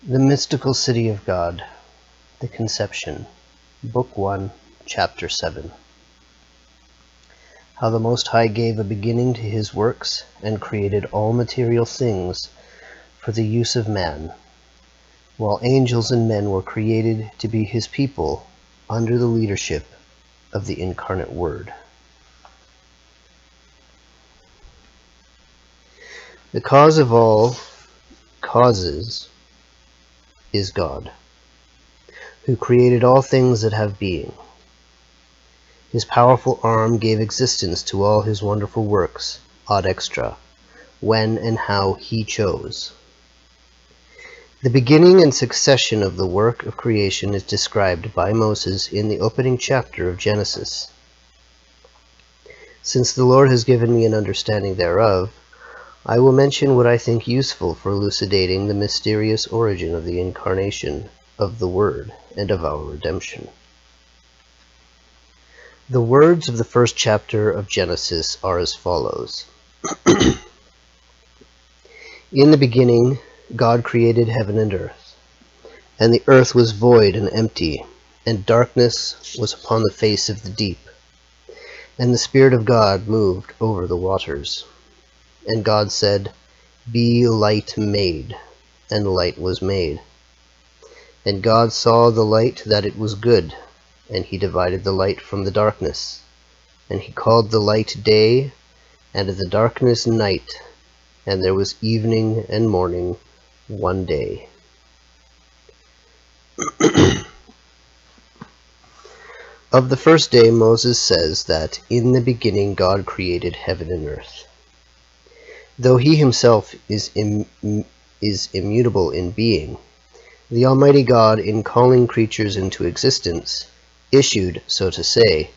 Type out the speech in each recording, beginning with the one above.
The Mystical City of God, The Conception, Book 1, Chapter 7. How the Most High gave a beginning to his works and created all material things for the use of man, while angels and men were created to be his people under the leadership of the incarnate Word. The cause of all causes is God, who created all things that have being. His powerful arm gave existence to all his wonderful works, ad extra, when and how he chose. The beginning and succession of the work of creation is described by Moses in the opening chapter of Genesis. Since the Lord has given me an understanding thereof, I will mention what I think useful for elucidating the mysterious origin of the incarnation of the Word and of our redemption. The words of the first chapter of Genesis are as follows. In the beginning, God created heaven and earth, and the earth was void and empty, and darkness was upon the face of the deep. And the Spirit of God moved over the waters. And God said, Be light made, and light was made. And God saw the light that it was good, and he divided the light from the darkness. And he called the light day, and the darkness night, and there was evening and morning one day. Of the first day, Moses says that in the beginning God created heaven and earth. Though he himself is immutable in being, the Almighty God, in calling creatures into existence, issued, so to say,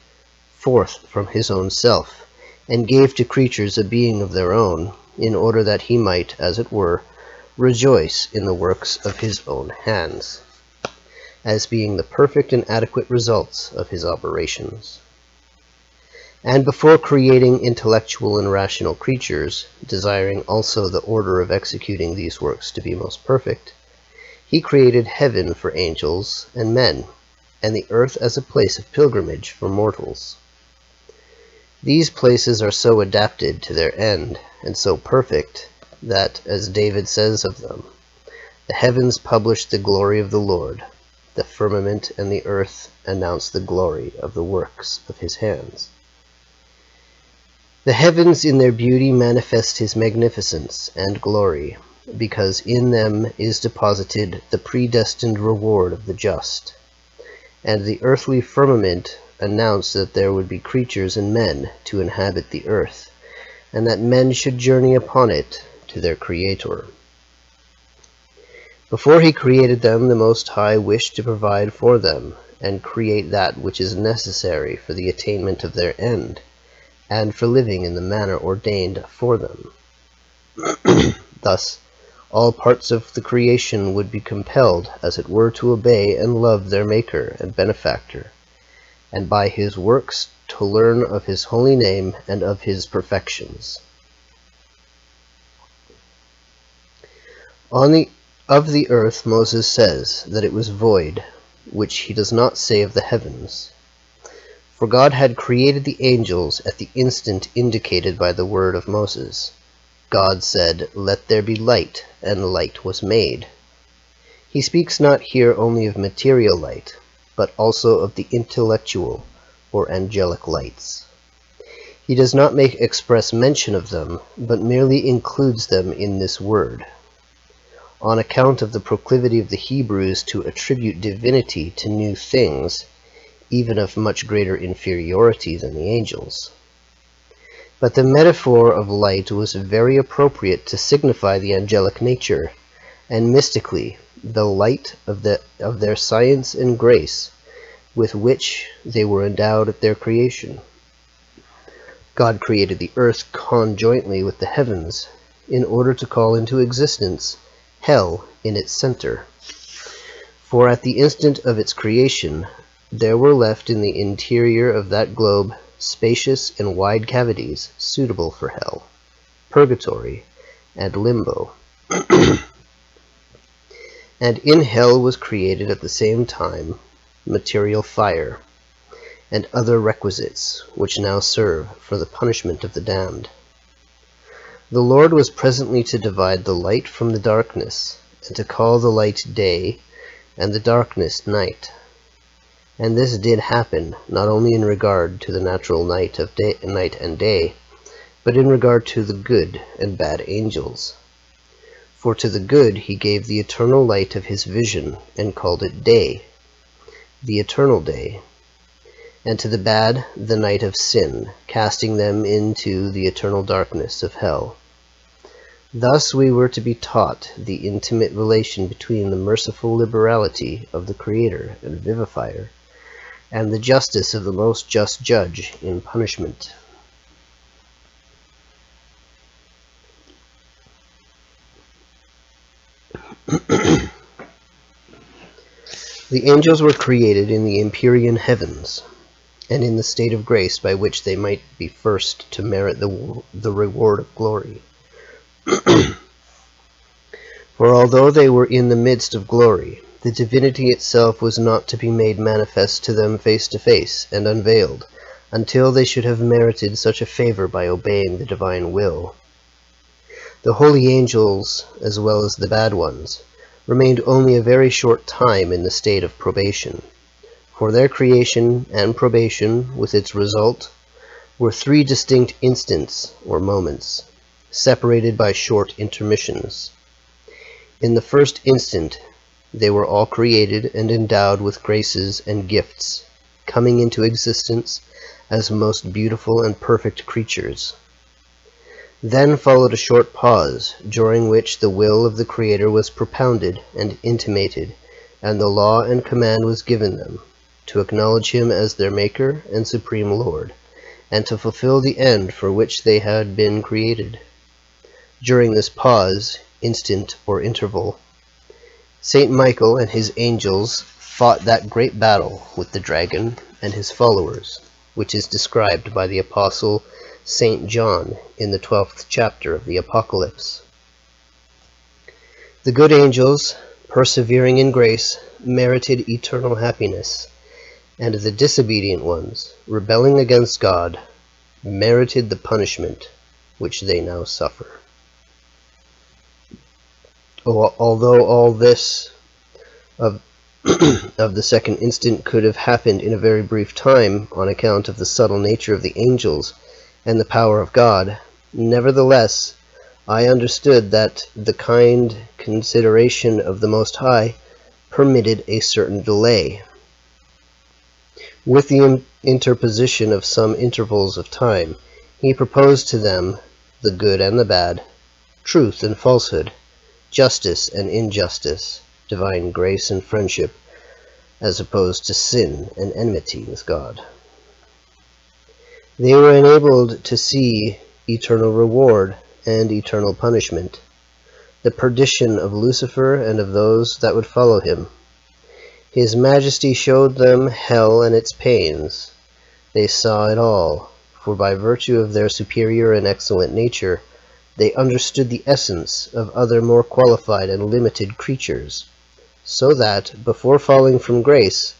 forth from his own self, and gave to creatures a being of their own, in order that he might, as it were, rejoice in the works of his own hands, as being the perfect and adequate results of his operations. And before creating intellectual and rational creatures, desiring also the order of executing these works to be most perfect, he created heaven for angels and men, and the earth as a place of pilgrimage for mortals. These places are so adapted to their end, and so perfect, that, as David says of them, the heavens publish the glory of the Lord, the firmament and the earth announce the glory of the works of his hands. The heavens in their beauty manifest his magnificence and glory, because in them is deposited the predestined reward of the just. And the earthly firmament announced that there would be creatures and men to inhabit the earth, and that men should journey upon it to their Creator. Before he created them, the Most High wished to provide for them, and create that which is necessary for the attainment of their end, and for living in the manner ordained for them. Thus, all parts of the creation would be compelled, as it were, to obey and love their Maker and Benefactor, and by his works to learn of his holy name and of his perfections. Of the earth Moses says that it was void, which he does not say of the heavens. For God had created the angels at the instant indicated by the word of Moses. God said, Let there be light, and light was made. He speaks not here only of material light, but also of the intellectual or angelic lights. He does not make express mention of them, but merely includes them in this word, on account of the proclivity of the Hebrews to attribute divinity to new things, even of much greater inferiority than the angels. But the metaphor of light was very appropriate to signify the angelic nature, and mystically the light of their science and grace with which they were endowed at their creation. God created the earth conjointly with the heavens, in order to call into existence hell in its center. For at the instant of its creation, there were left in the interior of that globe spacious and wide cavities suitable for hell, purgatory, and limbo. And in hell was created at the same time material fire, and other requisites, which now serve for the punishment of the damned. The Lord was presently to divide the light from the darkness, and to call the light day, and the darkness night. And this did happen, not only in regard to the natural night and day, but in regard to the good and bad angels. For to the good he gave the eternal light of his vision, and called it day, the eternal day, and to the bad the night of sin, casting them into the eternal darkness of hell. Thus we were to be taught the intimate relation between the merciful liberality of the Creator and Vivifier, and the justice of the most just judge in punishment. The angels were created in the empyrean heavens, and in the state of grace by which they might be first to merit the reward of glory. For although they were in the midst of glory, the divinity itself was not to be made manifest to them face to face and unveiled, until they should have merited such a favor by obeying the divine will. The holy angels, as well as the bad ones, remained only a very short time in the state of probation, for their creation and probation, with its result, were 3 distinct instants or moments, separated by short intermissions. In the first instant, they were all created and endowed with graces and gifts, coming into existence as most beautiful and perfect creatures. Then followed a short pause, during which the will of the Creator was propounded and intimated, and the law and command was given them, to acknowledge him as their Maker and Supreme Lord, and to fulfill the end for which they had been created. During this pause, instant or interval, Saint Michael and his angels fought that great battle with the dragon and his followers, which is described by the Apostle St. John in the 12th chapter of the Apocalypse. The good angels, persevering in grace, merited eternal happiness, and the disobedient ones, rebelling against God, merited the punishment which they now suffer. Although all this of the second instant could have happened in a very brief time on account of the subtle nature of the angels and the power of God, nevertheless, I understood that the kind consideration of the Most High permitted a certain delay, with the interposition of some intervals of time. He proposed to them the good and the bad, truth and falsehood, justice and injustice, divine grace and friendship, as opposed to sin and enmity with God. They were enabled to see eternal reward and eternal punishment, the perdition of Lucifer and of those that would follow him. His Majesty showed them hell and its pains. They saw it all, for by virtue of their superior and excellent nature, they understood the essence of other more qualified and limited creatures, so that, before falling from grace,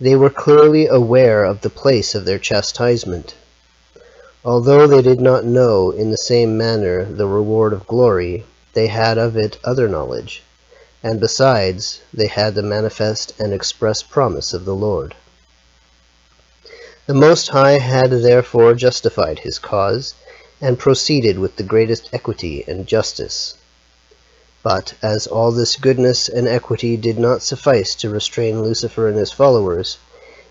they were clearly aware of the place of their chastisement. Although they did not know in the same manner the reward of glory, they had of it other knowledge, and besides, they had the manifest and express promise of the Lord. The Most High had therefore justified his cause, and proceeded with the greatest equity and justice. But as all this goodness and equity did not suffice to restrain Lucifer and his followers,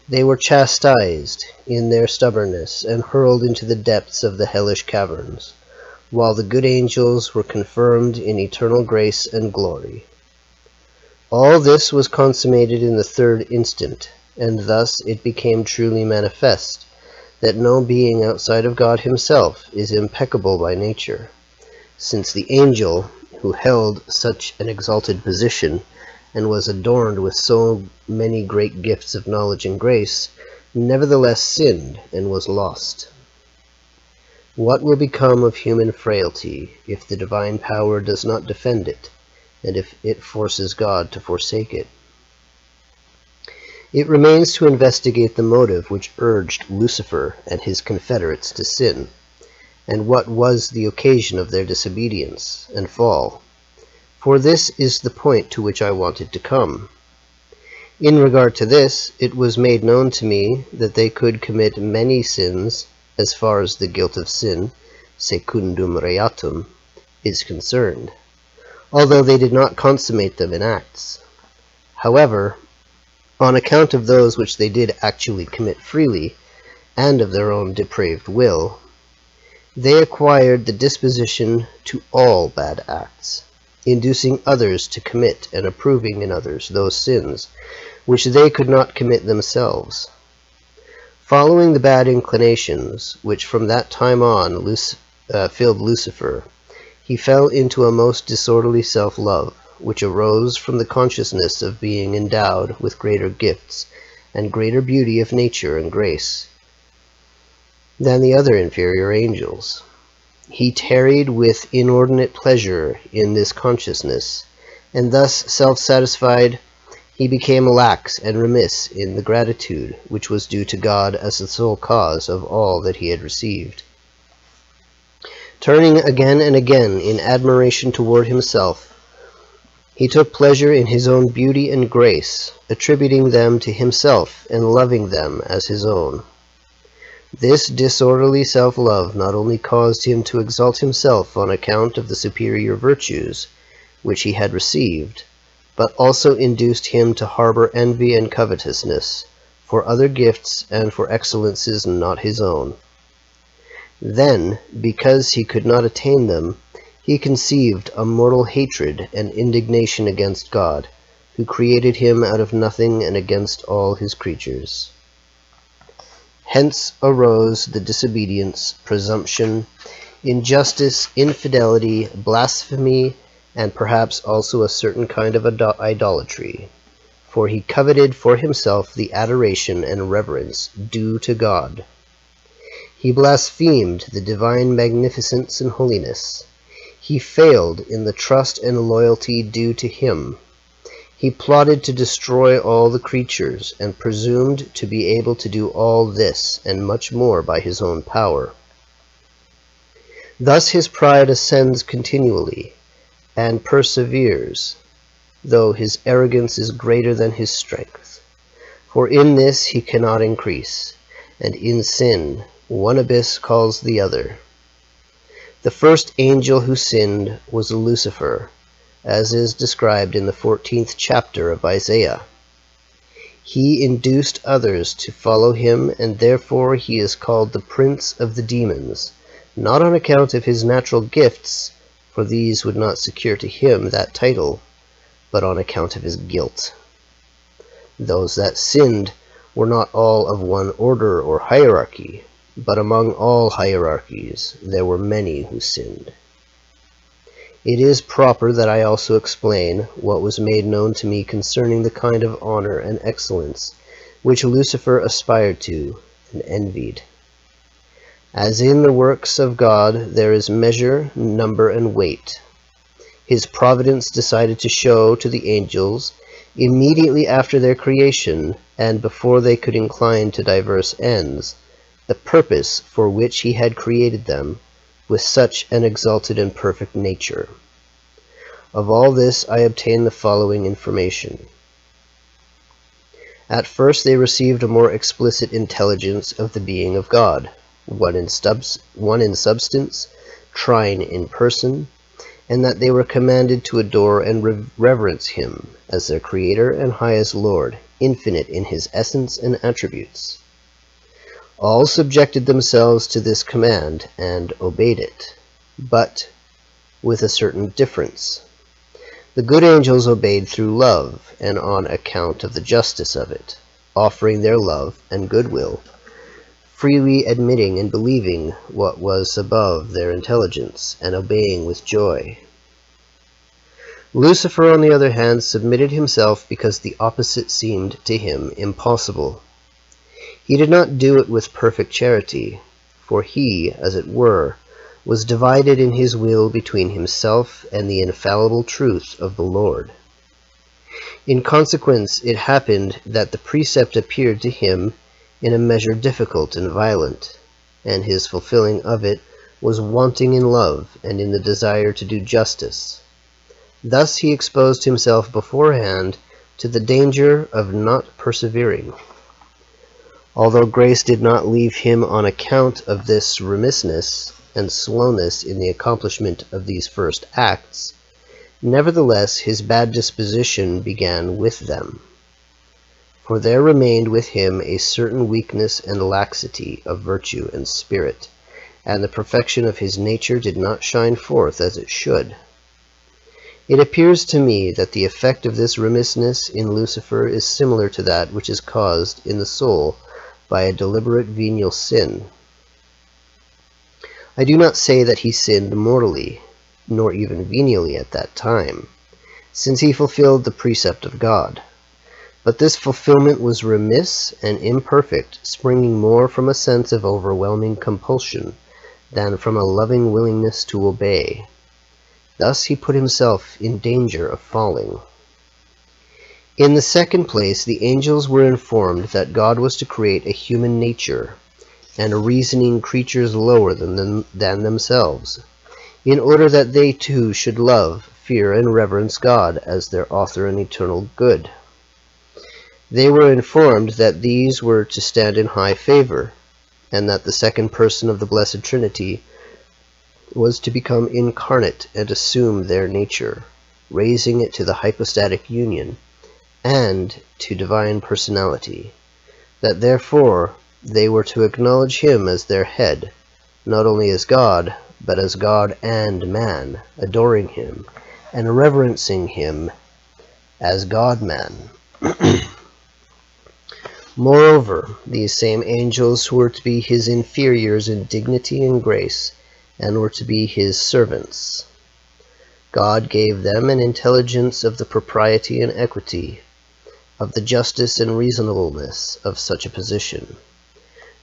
they were chastised in their stubbornness and hurled into the depths of the hellish caverns, while the good angels were confirmed in eternal grace and glory. All this was consummated in the third instant, and thus it became truly manifest that no being outside of God himself is impeccable by nature, since the angel, who held such an exalted position and was adorned with so many great gifts of knowledge and grace, nevertheless sinned and was lost. What will become of human frailty if the divine power does not defend it, and if it forces God to forsake it. It remains to investigate the motive which urged Lucifer and his confederates to sin, and what was the occasion of their disobedience and fall. For this is the point to which I wanted to come. In regard to this, it was made known to me that they could commit many sins as far as the guilt of sin, secundum reatum, is concerned, although they did not consummate them in acts. However, on account of those which they did actually commit freely, and of their own depraved will, they acquired the disposition to all bad acts, inducing others to commit and approving in others those sins which they could not commit themselves. Following the bad inclinations which from that time on filled Lucifer, he fell into a most disorderly self-love, which arose from the consciousness of being endowed with greater gifts and greater beauty of nature and grace than the other inferior angels. He tarried with inordinate pleasure in this consciousness, and thus self-satisfied, he became lax and remiss in the gratitude which was due to God as the sole cause of all that he had received. Turning again and again in admiration toward himself, he took pleasure in his own beauty and grace, attributing them to himself and loving them as his own. This disorderly self-love not only caused him to exalt himself on account of the superior virtues which he had received, but also induced him to harbor envy and covetousness for other gifts and for excellences not his own. Then, because he could not attain them, he conceived a mortal hatred and indignation against God, who created him out of nothing and against all his creatures. Hence arose the disobedience, presumption, injustice, infidelity, blasphemy, and perhaps also a certain kind of idolatry, for he coveted for himself the adoration and reverence due to God. He blasphemed the divine magnificence and holiness. He failed in the trust and loyalty due to him. He plotted to destroy all the creatures, and presumed to be able to do all this and much more by his own power. Thus his pride ascends continually, and perseveres, though his arrogance is greater than his strength. For in this he cannot increase, and in sin one abyss calls the other. The first angel who sinned was Lucifer, as is described in the 14th chapter of Isaiah. He induced others to follow him, and therefore he is called the prince of the demons, not on account of his natural gifts, for these would not secure to him that title, but on account of his guilt. Those that sinned were not all of one order or hierarchy, but among all hierarchies there were many who sinned. It is proper that I also explain what was made known to me concerning the kind of honor and excellence which Lucifer aspired to and envied. As in the works of God there is measure, number, and weight, his providence decided to show to the angels, immediately after their creation and before they could incline to diverse ends, the purpose for which he had created them with such an exalted and perfect nature. Of all this I obtained the following information. At first they received a more explicit intelligence of the being of God, one in substance, trine in person, and that they were commanded to adore and reverence him as their Creator and highest Lord, infinite in his essence and attributes. All subjected themselves to this command and obeyed it, but with a certain difference. The good angels obeyed through love and on account of the justice of it, offering their love and goodwill, freely admitting and believing what was above their intelligence, and obeying with joy. Lucifer, on the other hand, submitted himself because the opposite seemed to him impossible. He did not do it with perfect charity, for he, as it were, was divided in his will between himself and the infallible truth of the Lord. In consequence, it happened that the precept appeared to him in a measure difficult and violent, and his fulfilling of it was wanting in love and in the desire to do justice. Thus he exposed himself beforehand to the danger of not persevering. Although grace did not leave him on account of this remissness and slowness in the accomplishment of these first acts, nevertheless his bad disposition began with them. For there remained with him a certain weakness and laxity of virtue and spirit, and the perfection of his nature did not shine forth as it should. It appears to me that the effect of this remissness in Lucifer is similar to that which is caused in the soul by a deliberate venial sin. I do not say that he sinned mortally, nor even venially at that time, since he fulfilled the precept of God. But this fulfillment was remiss and imperfect, springing more from a sense of overwhelming compulsion than from a loving willingness to obey. Thus he put himself in danger of falling. In the second place, the angels were informed that God was to create a human nature and reasoning creatures lower than themselves, in order that they too should love, fear, and reverence God as their author and eternal good. They were informed that these were to stand in high favor, and that the second person of the Blessed Trinity was to become incarnate and assume their nature, raising it to the hypostatic union and to divine personality, that therefore they were to acknowledge him as their head, not only as God, but as God and man, adoring him and reverencing him as God-man. Moreover, these same angels were to be his inferiors in dignity and grace, and were to be his servants. God gave them an intelligence of the propriety and equity, of the justice and reasonableness of such a position.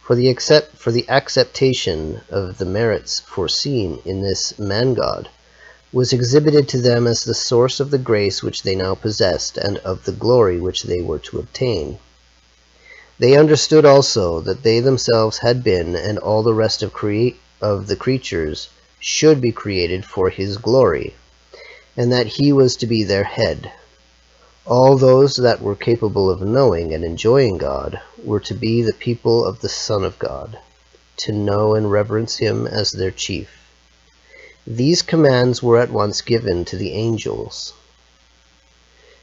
For the acceptation of the merits foreseen in this man-God was exhibited to them as the source of the grace which they now possessed and of the glory which they were to obtain. They understood also that they themselves had been, and all the rest of the creatures should be created for his glory, and that he was to be their head. All those that were capable of knowing and enjoying God were to be the people of the Son of God, to know and reverence him as their chief. These commands were at once given to the angels.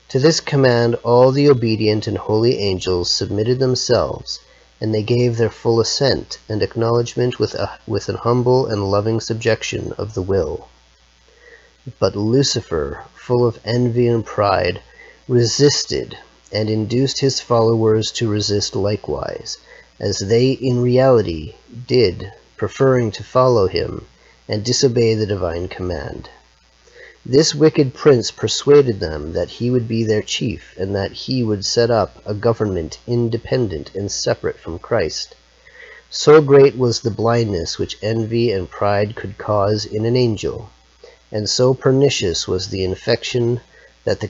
To this command all the obedient and holy angels submitted themselves, and they gave their full assent and acknowledgment with an humble and loving subjection of the will. But Lucifer, full of envy and pride, resisted and induced his followers to resist likewise, as they in reality did, preferring to follow him and disobey the divine command. This wicked prince persuaded them that he would be their chief, and that he would set up a government independent and separate from Christ. So great was the blindness which envy and pride could cause in an angel, and so pernicious was the infection that the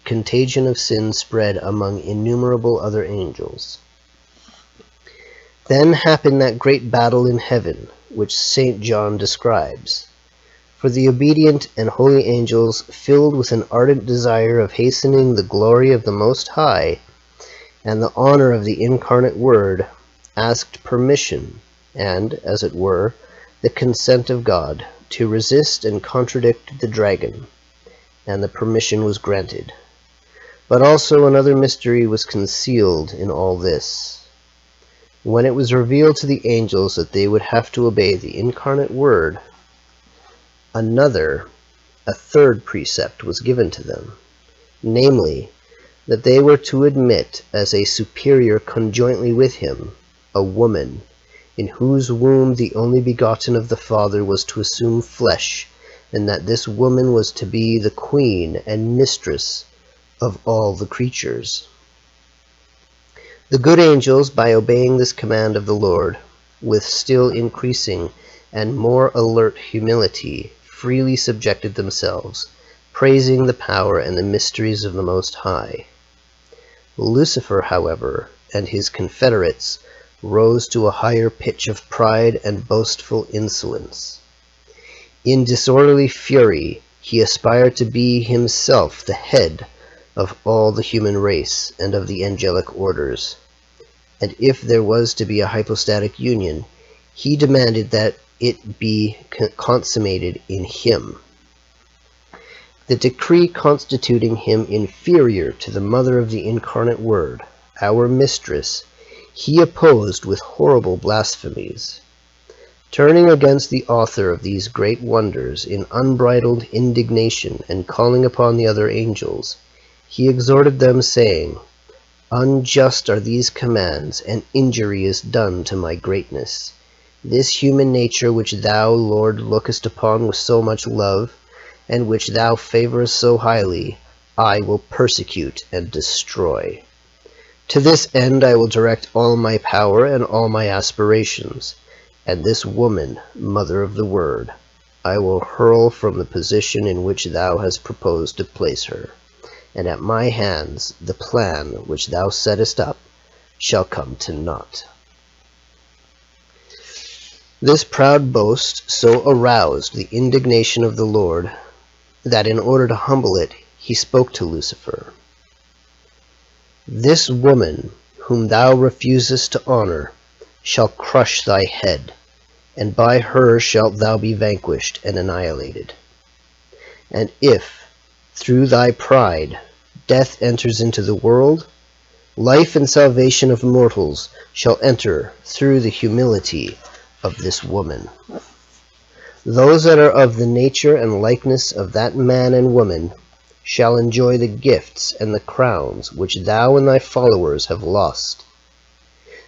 contagion of sin spread among innumerable other angels. Then happened that great battle in heaven, which St. John describes. For the obedient and holy angels, filled with an ardent desire of hastening the glory of the Most High and the honor of the incarnate Word, asked permission and, as it were, the consent of God to resist and contradict the dragon, and the permission was granted. But also another mystery was concealed in all this. When it was revealed to the angels that they would have to obey the incarnate Word, a third precept was given to them, namely, that they were to admit as a superior conjointly with him a woman, in whose womb the only begotten of the Father was to assume flesh, and that this woman was to be the queen and mistress of all the creatures. The good angels, by obeying this command of the Lord, with still increasing and more alert humility freely subjected themselves, praising the power and the mysteries of the Most High. Lucifer, however, and his confederates rose to a higher pitch of pride and boastful insolence. In disorderly fury, he aspired to be himself the head of all the human race and of the angelic orders. And if there was to be a hypostatic union, he demanded that it be consummated in him. The decree constituting him inferior to the Mother of the Incarnate Word, our Mistress, he opposed with horrible blasphemies. Turning against the author of these great wonders in unbridled indignation and calling upon the other angels, he exhorted them, saying, "Unjust are these commands, and injury is done to my greatness. This human nature which thou, Lord, lookest upon with so much love, and which thou favorest so highly, I will persecute and destroy. To this end I will direct all my power and all my aspirations, and this woman, Mother of the Word, I will hurl from the position in which thou hast proposed to place her, and at my hands the plan which thou settest up shall come to naught." This proud boast so aroused the indignation of the Lord that in order to humble it, he spoke to Lucifer. "This woman, whom thou refusest to honor, shall crush thy head, and by her shalt thou be vanquished and annihilated. And if, through thy pride, death enters into the world, life and salvation of mortals shall enter through the humility of this woman. Those that are of the nature and likeness of that man and woman shall enjoy the gifts and the crowns which thou and thy followers have lost."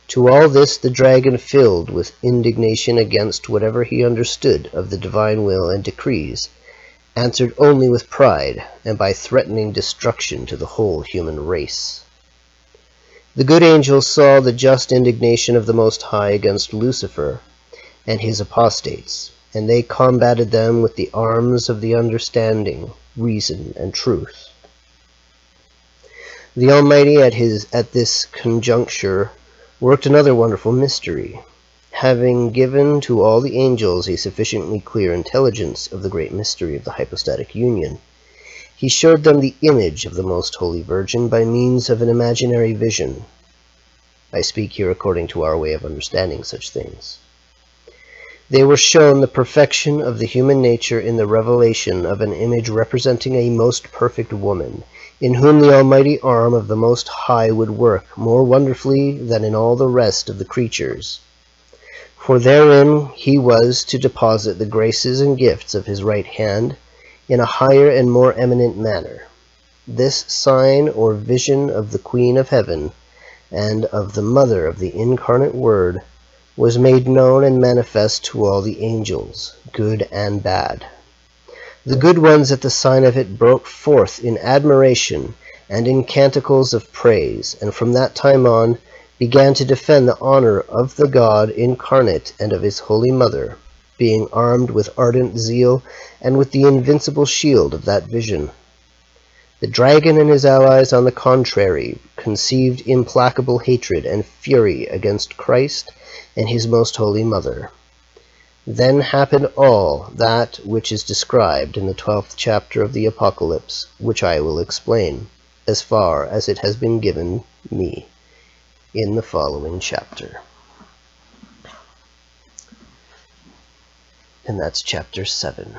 To all this the dragon, filled with indignation against whatever he understood of the divine will and decrees, answered only with pride and by threatening destruction to the whole human race. The good angels saw the just indignation of the Most High against Lucifer and his apostates, and they combated them with the arms of the understanding, reason, and truth. The Almighty at this conjuncture worked another wonderful mystery. Having given to all the angels a sufficiently clear intelligence of the great mystery of the hypostatic union, he showed them the image of the Most Holy Virgin by means of an imaginary vision. I speak here according to our way of understanding such things. They were shown the perfection of the human nature in the revelation of an image representing a most perfect woman, in whom the almighty arm of the Most High would work more wonderfully than in all the rest of the creatures. For therein he was to deposit the graces and gifts of his right hand in a higher and more eminent manner. This sign or vision of the Queen of Heaven and of the Mother of the Incarnate Word was made known and manifest to all the angels, good and bad. The good ones at the sign of it broke forth in admiration and in canticles of praise, and from that time on began to defend the honor of the God incarnate and of his Holy Mother, being armed with ardent zeal and with the invincible shield of that vision. The dragon and his allies, on the contrary, conceived implacable hatred and fury against Christ and his most holy Mother. Then happened all that which is described in the 12th chapter of the Apocalypse, which I will explain, as far as it has been given me, in the following chapter. And that's chapter 7.